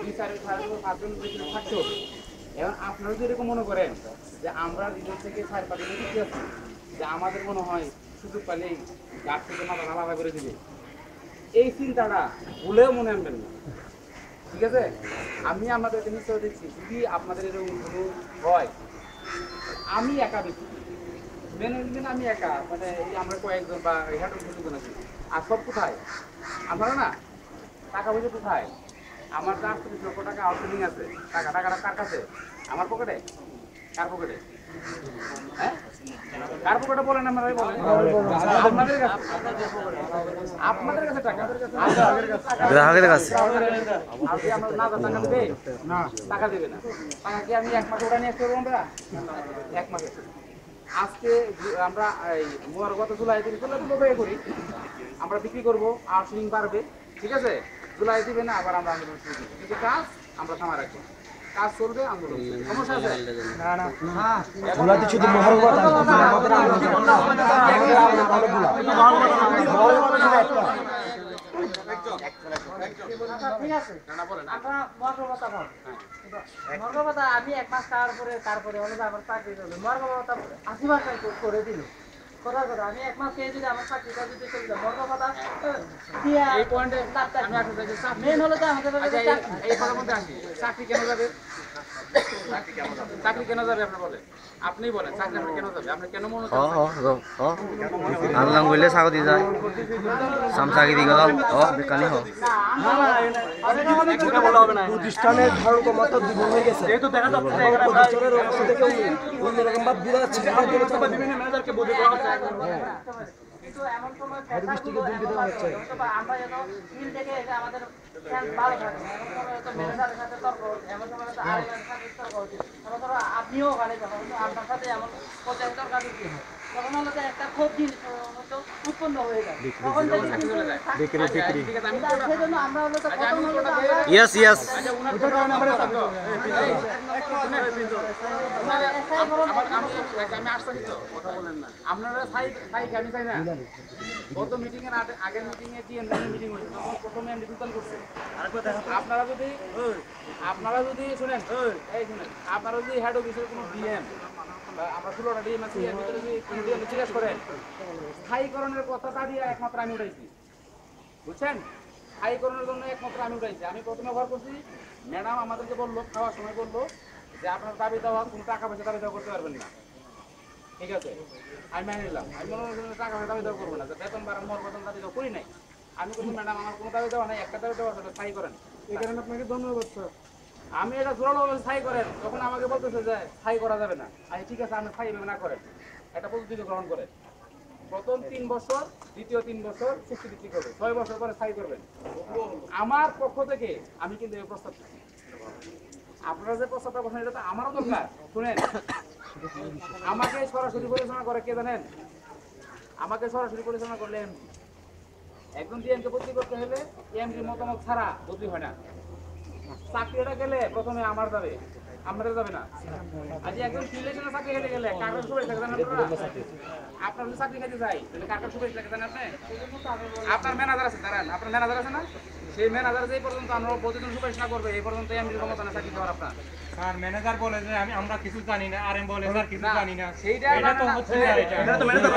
2-4 থাকতে হবে। এখন আপনারা যদি এরকম মনে করেন যে আমরা নিজের থেকে 4-5 দিন দিতে আছি, যে আমাদের মনে হয় সুযোগ পাইলেই গাছ থেকে মাথা আলাদা করে দিবে, এই চিন্তাটা ভুলেও মনে আনবেন না, ঠিক আছে? আমি আপনাদেরকে নিশ্চয় দিচ্ছি, যদি আপনাদের এরকম কোনো হয়, আমি একা ব্যক্তি মেনে নিবেন, আমি একা, মানে এই আমরা কয়েকজন বা হেঁটে দুজন আছি, আর সব কোথায় আপনারা না, টাকা পয়সা কোথায়? আমার 40 লক্ষ টাকা আউটস্ট্যান্ডিং আছে, টাকাটা কার কাছে? আমার পকেটে? কার পকেটে? হ্যাঁ, কার পকেটে বলেন, আপনারাই বলেন। আপনাদের কাছে, আপনাদের কাছে টাকা, গ্রাহকের কাছে। আপনি আমরা না টাকা দেবে না, টাকা দেবে না, টাকা কি আমি 1 মাসে ওটা নিয়ে আসতে পারবো আমরা? 1 মাসে। আজকে আমরা এই গত জুলাই থেকে ব্যয় করি, আমরা বিক্রি করবো, আউটস্ট্যান্ডিং বাড়বে, ঠিক আছে? জুলাই দিবে না, আবার আমরা আন্দোলন শুরু করবো, কিন্তু কাজ আমরা থামা রাখবো, কাজ চলবে, আন্দোলন সমস্যা আছে না? না, জুলাইতে শুধু আমি 1 মাস তারপরে হলো আমার চাকরি করবে মর্গবতা 80% করে দিল। করার কথা আমি 1 মাস খেয়ে যদি আমার চাকরিটা যদি চলে যায় মর্গবতা দিয়া এই পয়েন্টে আমি আসলে মেন হলো যে আমাদের এই কথার মধ্যে আসি, চাকরি কেন যাবে? চাকরি কেন যাবে আপনি বলেন, আপনি বলেন চাকরি আপনি কেন যাবে? আপনি কেন মনে করেন আনলাম গইলে ছাগদি যায় সামসাগি দি গেল বেকানি হোক প্রতিষ্ঠানের ধারণ ক্ষমতা দুর্বল হয়ে গেছে, যেহেতু দেখা যাচ্ছে প্রতিষ্ঠানের অংশ থেকে অন্যরকম ভাব দূরে আছে, বিভিন্ন ম্যানেজারকে বদলি করা হচ্ছে। কিন্তু এমন সময় আমরা যেন ফিল্ড থেকে এসে আমাদের ভালো থাকে, এমন সময় তো ম্যানেজারের সাথে তর্ক, এমন সময় তো আরেকজনের সাথে তর্ক হচ্ছে, এমন ধরো আপনিও ওখানে যাবেন, আপনার সাথে এমন পর্যায়ে তর্কাতর্কি হয়, তখন হলো যে একটা ক্ষোভ জিনিস উৎপন্ন হয়ে যায়, তখন সেজন্য আমরা হলো তো প্রথম হলো ইয়েস ইয়েস আপনারা আমি চাই না। গত মিটিং এর আগের মিটিং এ মিটিং হয়েছে, তখন প্রথমে এমডি দুতাল করছে। আপনারা যদি শুনেন, এই শুনেন, আপনারা যদি হেড অফিসের কোনো ডিএম বা আমরা 16টা ডিএম আছি, এর ভিতরে যদি কোনো ডিএম জিজ্ঞেস করেন, স্থায়ীকরণের কথাটা দিয়ে একমাত্র আমি উঠাইছি, বুঝছেন? স্থায়ীকরণের জন্য একমাত্র আমি উঠাইছি। আমি প্রথমে ব্যবহার করছি, ম্যাডাম আমাদেরকে বললো, খাওয়ার সময় বললো যে আপনার দাবি দেওয়া কোনো টাকা পয়সা দাবি দেওয়া করতে পারবেন না, ঠিক আছে? আমি মেনে নিলাম, আমি মনে করি টাকা পয়সা দাবি দেওয়া করবো না, বেতন বাড়ানো বেতন দাবি দেওয়া করি নাই। আমি বলছি ম্যাডাম আমার কোনো দাবি দেওয়া নাই, একটা দাবি দেওয়া সেটা স্থায়ী করেন। এই কারণে আপনাকে ধন্যবাদ স্যার। আমি এটা জোরালো স্থায়ী করেন, তখন আমাকে বলতেছে যে স্থায়ী করা যাবে না। আচ্ছা ঠিক আছে, আপনি স্থায়ী না করেন, একটা পদ্ধতিকে গ্রহণ করেন। প্রথম 3 বছর, দ্বিতীয় 3 বছর চুক্তি ভিত্তিক হবে, 6 বছর পরে স্থায়ী করবেন। আমার পক্ষ থেকে আমি কিন্তু এই প্রস্তাব দিচ্ছি। আপনারা যে প্রস্তাবটা করছেন এটা তো আমারও দরকার। শুনেন, আমাকে সরাসরি পরিচালনা করে কে জানেন? আমাকে সরাসরি পরিচালনা করলে এমডি। একজন ডিএমকে বদলি করতে হলে এমডির মতামত ছাড়া বদলি হয় না। চাকরিটা গেলে প্রথমে আমার যাবে, আপনাদের যাবে না। আজ একজন সিলেকশনে চাকরি খেতে গেলে কাকার সুপারিশ লাগে জানেন আপনারা? আপনার যদি চাকরি খেতে যাই তাহলে কাকার সুপারিশ লাগে জানেন আপনি? আপনার ম্যানেজার আছে, দাঁড়ান, আপনার ম্যানেজার আছে না? সেই ম্যানেজার যেই পর্যন্ত আমরা প্রতিদিন সুপারিশ না করবে এই পর্যন্ত এমডির ক্ষমতা না চাকরি দেওয়ার আপনার। স্যার ম্যানেজার বলে যে আমরা কিছু জানি না, আরএম বলে স্যার কিছু জানি না, সেইটা এটা তো হচ্ছে না, এটা তো ম্যানেজার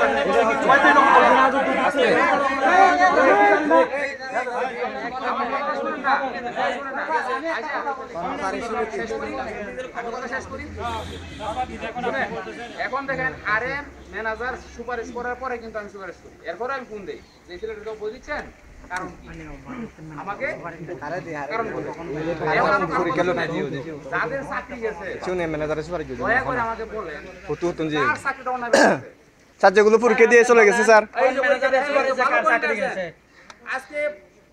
এখন দেখেন আরএম ম্যানেজার সুপারিশ করার পরে কিন্তু আমি সুপারিশ করি, এরপরে আমি ফোন দেই যে ছেলেটা বই দিচ্ছেন কারণ কি আমাকে কারণ যাদের চাকরি গেছে শুনে ম্যানেজারের সুপারিশ দিও দয়া করে আমাকে বলেন হতুন জি কার চাকরিটা অন্যায় স্যার যেগুলো পরীক্ষা দিয়ে চলে গেছে স্যার এই যে ম্যানেজারের সুপারিশ কার চাকরি গেছে আজকে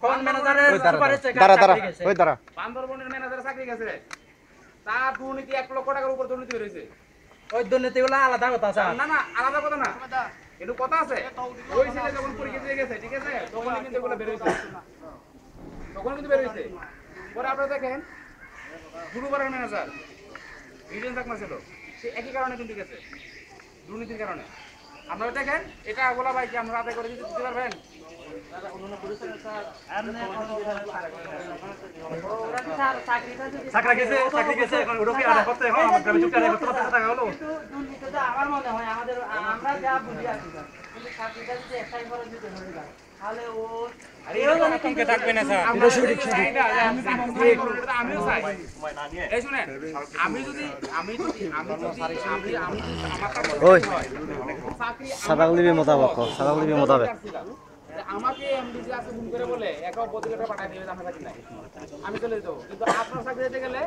কোন ম্যানেজারের সুপারিশ দাঁড়া ওই দাঁড়া বান্দরবনের ম্যানেজারের চাকরি গেছে, তার দুর্নীতি 1 লক্ষ টাকার উপর দুর্নীতি হয়েছে। ওই দুর্নীতিগুলো আলাদা কথা স্যার। না না আলাদা কথা না, একটু কথা আছে। ওই ছেলে যখন পরীক্ষা দিয়ে গেছে, ঠিক আছে, তখন কিন্তু এগুলো বের হয়েছে, তখন কিন্তু বের হয়েছে। পরে আপনারা দেখেন গুরুবারের ম্যানেজার ভিডিও চাকমা ছিল, সে একই কারণে কিন্তু গেছে, দুর্নীতির কারণে। আপনারা দেখেন এটা গোলা ভাই কি আমরা আদায় করে দিতে পারবেন? আমার মনে হয় আমরা যা বুঝি আর কি স্যার, কিন্তু চাকরিটা যদি একটাই করে যদি হয়ে যায় তাহলে ওর থাকবে না স্যার। আমিও চাই। এই শুনেন, আমি যদি আমার ওই চাকরি সাদাকলিবি মোতাবেক সাদাকলিবি মোতাবেক আমাকে এমডিসি আছে ফোন করে বলে একা বদিকে পাঠিয়ে দিবে আমার চাকরি নাই, আমি চলে যেতে। কিন্তু আপনার চাকরি দিতে গেলে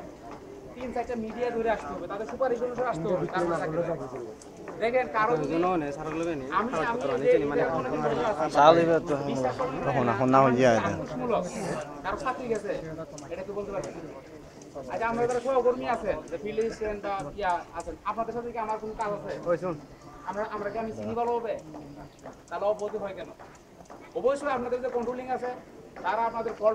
3-4টা মিডিয়া ধরে আসতে হবে, তাদের সুপারিশ অনুসারে আসতে হবে, তারপর চাকরি দেবে। দেখেন কারো যদি আমি সাদাকলিবি তো তখন এখন না হয়ে যায় কারো চাকরি গেছে এটা কি বলতে পারবেন? আচ্ছা আমরা যারা সহকর্মী আছেন যে ফিল্ড অ্যাসিস্ট্যান্ট বা ইয়া আছেন, আপনাদের সাথে কি আমার কোনো কাজ আছে? আমরা কি আমি চিনি ভালো হবে? তাহলে অবধি হয় কেন? অবশ্যই আপনাদের যে কন্ট্রোলিং আছে তারা আপনাদের কল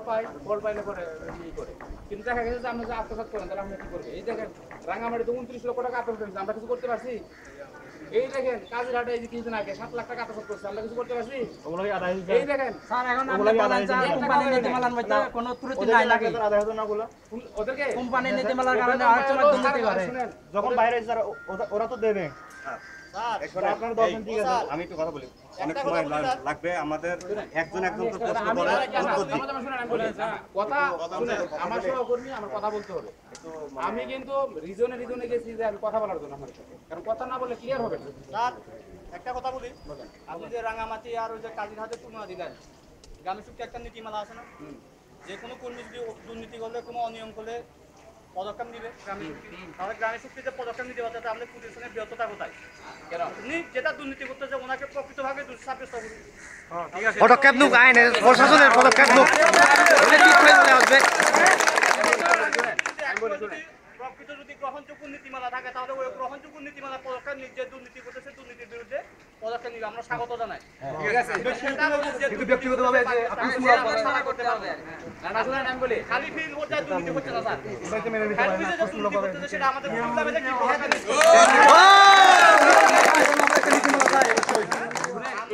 পাইলে পরে ই করে। কিন্তু দেখা গেছে যে আপনি যে আত্মসাৎ করেন তাহলে আপনি কি করবে? এই দেখেন রাঙামাটিতে 29 লক্ষ টাকা আত্মসাৎ করেছে, আমরা কিছু করতে পারছি? এই দেখেন কাজিরহাটে এই যে কিছুদিন আগে 7 লাখ টাকা আত্মসাৎ করছে, আমরা কিছু করতে পারছি? এই দেখেন স্যার এখন আপনি বলেন যে কোম্পানি নীতিমালার মধ্যে কোনো ত্রুটি নাই নাকি? ওদেরকে কোম্পানি নীতিমালার কারণে আর সময় দুর্নীতি করে। শুনেন যখন বাইরে স্যার ওরা তো দেবে আপনার 10 দিন ঠিক আছে। আমি একটু কথা বলি, অনেক সময় লাগবে আমাদের একজন তো প্রশ্ন করে কথা শুনেন, আমার সহকর্মী আমার কথা বলতে হবে। আমি কিন্তু রিজনে গেছি যে আমি কথা বলার জন্য আমার সাথে, কারণ কথা না বললে ক্লিয়ার হবে না। স্যার একটা কথা বলি, আপনি যে রাঙামাটি আর ওই যে কাজিরহাটে তুলনা দিলেন, গ্রামীণ চুক্তি একটা নীতিমালা আছে না, যে কোনো কর্মী যদি দুর্নীতি করলে কোনো অনিয়ম করলে পদক্ষেপ নিবে গ্রামীণ চুক্তি। তাহলে গ্রামীণ চুক্তিতে পদক্ষেপ নিতে পারছে তাহলে প্রতিষ্ঠানের বৃহত্ততা কোথায়? কেন উনি যেটা দুর্নীতি করতেছে ওনাকে প্রকৃতভাবে দোষী সাব্যস্ত করুন। পদক্ষেপ নুক আইনের প্রশাসনের পদক্ষেপ নুক আসবে প্রকৃত যদি গ্রহণযোগ্য নীতিমালা থাকে তাহলে ওই গ্রহণযোগ্য নীতিমালা পদক্ষেপ নিয়ে যে দুর্নীতি করতেছে দুর্নীতির বিরুদ্ধে পদক্ষেপ নিবে, আমরা স্বাগত জানাই। ঠিক আছে কিন্তু ব্যক্তিগতভাবে যে আপনি করতে পারবে না, শুনেন আমি বলি খালি ফিল পর্যায়ে দুর্নীতি হচ্ছে না স্যার, খালি ফিলে যে দুর্নীতি করতেছে সেটা আমাদের প্রবলেমে যে কি প্রভাব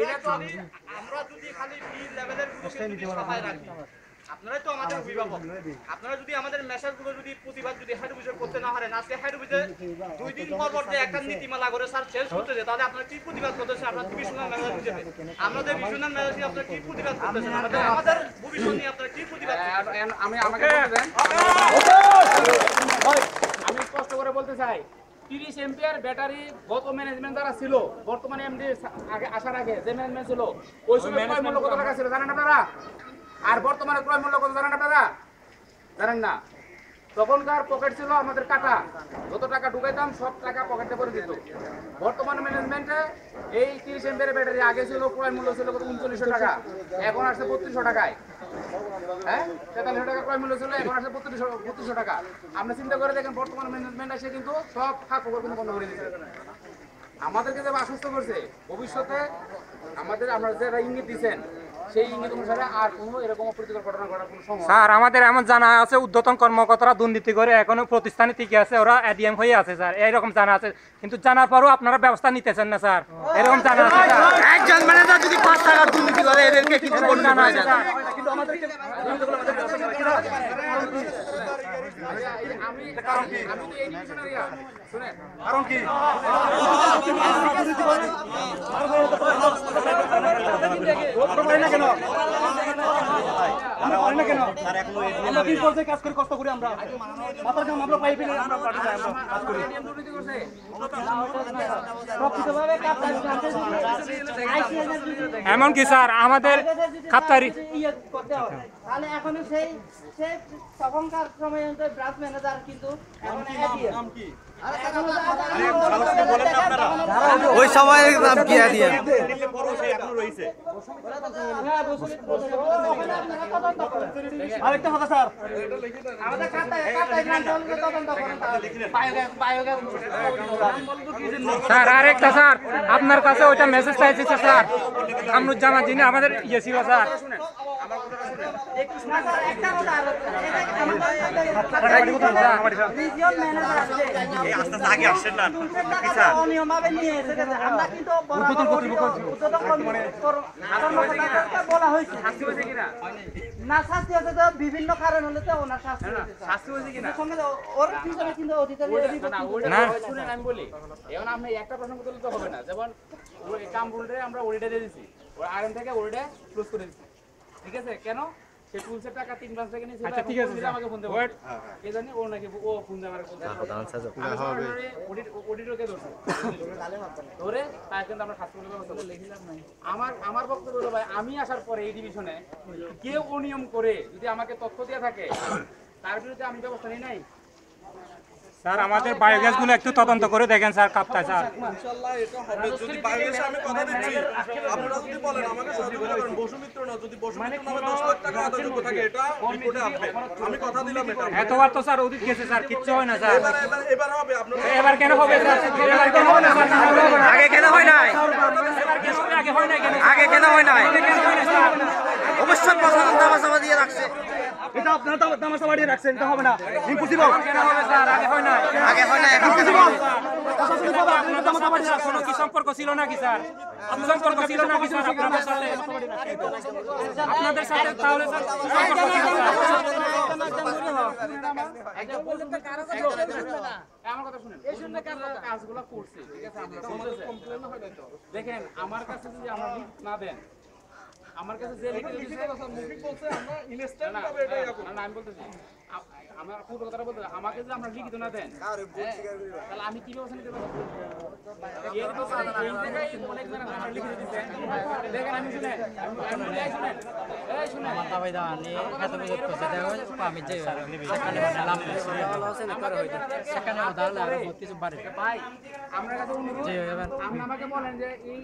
এটা তো আমরা যদি খালি ফিল লেভেলের গুলোকে যদি সবাই রাখি, আপনারাই তো আমাদের অভিভাবক, আপনারা যদি আমাদের মেসেজ গুলো যদি প্রতিবাদ যদি হেড অফিসে করতে না পারেন, আজকে হেড অফিসে 2 দিন পর যে একটা নীতিমালা করে স্যার চেঞ্জ করতে যায়, তাহলে আপনারা কি প্রতিবাদ করতেছেন? আপনারা ডিভিশনাল ম্যানেজার হিসেবে আমাদের ডিভিশনাল ম্যানেজার আপনারা কি প্রতিবাদ করতেছেন? আমাদের ভবিষ্যৎ নিয়ে আপনারা কি প্রতিবাদ করতেছেন? আমাকে বলতে দেন। আমি স্পষ্ট করে বলতে চাই 30 এম্পিয়ার ব্যাটারি গত ম্যানেজমেন্ট যারা ছিল, বর্তমানে এমডি আগে আসার আগে যে ম্যানেজমেন্ট ছিল ওই সময় ক্রয় মূল্য কত টাকা ছিল জানেন আপনারা? আর বর্তমানে ক্রয় মূল্য কত জানেন আপনারা? জানেন না। তখনকার পকেট ছিল আমাদের কাটা, যত টাকা ঢুকাইতাম সব টাকা পকেটে করে দিত। বর্তমান ম্যানেজমেন্টে এই 30 এম্পিয়ার ব্যাটারি আগে ছিল ক্রয় মূল্য ছিল কত 3900 টাকা, এখন আসছে 3200 টাকায়। হ্যাঁ 4300 টাকা ক্রয় মূল্য ছিল, এখন আসছে 3200 টাকা। আপনি চিন্তা করে দেখেন বর্তমান ম্যানেজমেন্ট এসে কিন্তু সব ফাঁক ফোকর কিন্তু বন্ধ করে দিয়েছে। আমাদেরকে যে আশ্বস্ত করছে ভবিষ্যতে আমরা যারা ইঙ্গিত দিচ্ছেন সেই ইঙ্গিত অনুসারে আর কোনো এরকম অপ্রীতিকর ঘটনা ঘটার কোনো সম্ভাবনা স্যার আমাদের এমন জানা আছে উদ্যতন কর্মকর্তারা দুর্নীতি করে এখনো প্রতিষ্ঠানে টিকে আছে, ওরা এডিএম হয়ে আছে স্যার, এইরকম জানা আছে। কিন্তু জানার পরও আপনারা ব্যবস্থা নিতেছেন না স্যার, এরকম জানা আছে স্যার। একজন ম্যানেজার যদি 5 টাকা দুর্নীতি করে এদেরকে কি এরকম জানা আছে স্যার। কিন্তু আমাদেরকে আমি এই ডিভিশনারি শুনেন কারণ কি আমরা 3 পর্যায়ে কাজ করে কষ্ট করি, আমরা মাথার কাম আমরা পাই পেলে আমরা পার্টি যাই, আমরা কাজ করি। দুর্নীতি করছে প্রকৃতভাবে এমনকি স্যার আমাদের খাপতারি ইয়ে করতে হবে, তাহলে এখন সেই তখনকার সময় ব্রাঞ্চ ম্যানেজার কিন্তু এখন নাম কি ওই সময় নাম কি দিয়ে আরেকটা কথা স্যার, আমাদের খাতায় তদন্ত করেন স্যার আরেকটা স্যার আপনার কাছে ওইটা মেসেজ চাইছে স্যার, আমনুজ্জামান যিনি আমাদের ইয়ে ছিল স্যার। শুনেন আমার কথাটা শুনেন না স্যার একটা কথা আর রিজিয়ন ম্যানেজার আছে এই আস্তে আস্তে আগে আসছেন না অনিয়মভাবে নিয়ে এসেছে আমরা কিন্তু বরাবর কর্মকর্তাদেরকে বলা হয়েছে শাস্তি হয়েছে কিনা না শাস্তি হচ্ছে তো বিভিন্ন কারণ হলে তো ওনার শাস্তি হয়েছে শাস্তি হয়েছে কিনা সঙ্গে ওর পিছনে কিন্তু অধিকারী শুনেন আমি বলি এখন আপনি একটা প্রশ্ন করতে তো হবে না যেমন ওই কামরুলটা আমরা ওরিটা দিয়ে দিছি ওই আয়রন থেকে ওরিটা ক্লোজ করে দিছি ঠিক আছে কেন সে টুলসের টাকা 3 5 টাকা নিয়েছিল আচ্ছা, ঠিক আছে, দিলে আমাকে ফোন দেবো কে জানি ও নাকি ও ফোন দিয়ে আমাকে ফোন দেয় অডিটরকে ধরে তাই কিন্তু আমরা শাস্তি ব্যবস্থা লিখলাম নাই আমার বক্তব্য হলো ভাই আমি আসার পরে এই ডিভিশনে কেউ অনিয়ম করে যদি আমাকে তথ্য দিয়ে থাকে তার বিরুদ্ধে আমি ব্যবস্থা নিই নাই স্যার আমাদের বায়োগ্যাস গুলো একটু তদন্ত করে দেখেন স্যার কাপ্তায় স্যার ইনশাআল্লাহ এটা হবে যদি বায়োগ্যাসে আমি কথা দিচ্ছি আপনারা যদি বলেন আমাকে সহযোগিতা করেন বসুমিত্র না যদি বসুমিত্র নামে 10 লাখ টাকা আদালত থাকে এটা রিপোর্টে আসবে আমি কথা দিলাম এটা এতবার তো স্যার অতীত গেছে স্যার কিচ্ছু হয় না স্যার এবার হবে আপনারা এবার কেন হবে স্যার এবার কেন হবে না স্যার আগে কেন হয় নাই আগে হয় না কেন আগে কেন হয় নাই কেন হয় না স্যার অবশ্যই প্রশাসন দামাচাপা দিয়ে রাখছে এটা আপনারা তামাশা বাড়িয়ে রাখছেন এটা হবে না ইম্পসিবল কেন হবে স্যার আগে হয় না আগে হয় না এখন কোনো কি সম্পর্ক ছিল নাকি স্যার সম্পর্ক ছিল নাকি স্যার আপনাদের সাথে তাহলে স্যার সম্পর্ক ছিল আমার কথা শুনেন এই জন্য কাজগুলো করছে ঠিক আছে আমরা বলতেছে দেখেন আমার কাছে যদি আমরা লিস্ট না দেন আমার কাছে যে লিখে দিয়েছে মুফিক বলছে আমরা ইনস্ট্যান্ট না, ভাবে এটা ইয়া করব না, আমি বলতেছি আমার পুরো কথাটা বলতে আমাকে যদি আমরা লিখিত না দেন তাহলে আমি কি ব্যবস্থা নিতে পারবো এর তো এই জায়গায় অনেক জন আমরা লিখে দিয়েছে দেখেন আমি শুনেন আমি বলি, এই শুনেন এই শুনেন ভাই দা নি এত বিরক্ত করছে দেখো আমি যে সেখানে লাভ সেখানে দাঁড়ালে আর কিছু বাড়ে ভাই আমরা কাছে অনুরোধ যে এবার আপনি আমাকে বলেন যে এই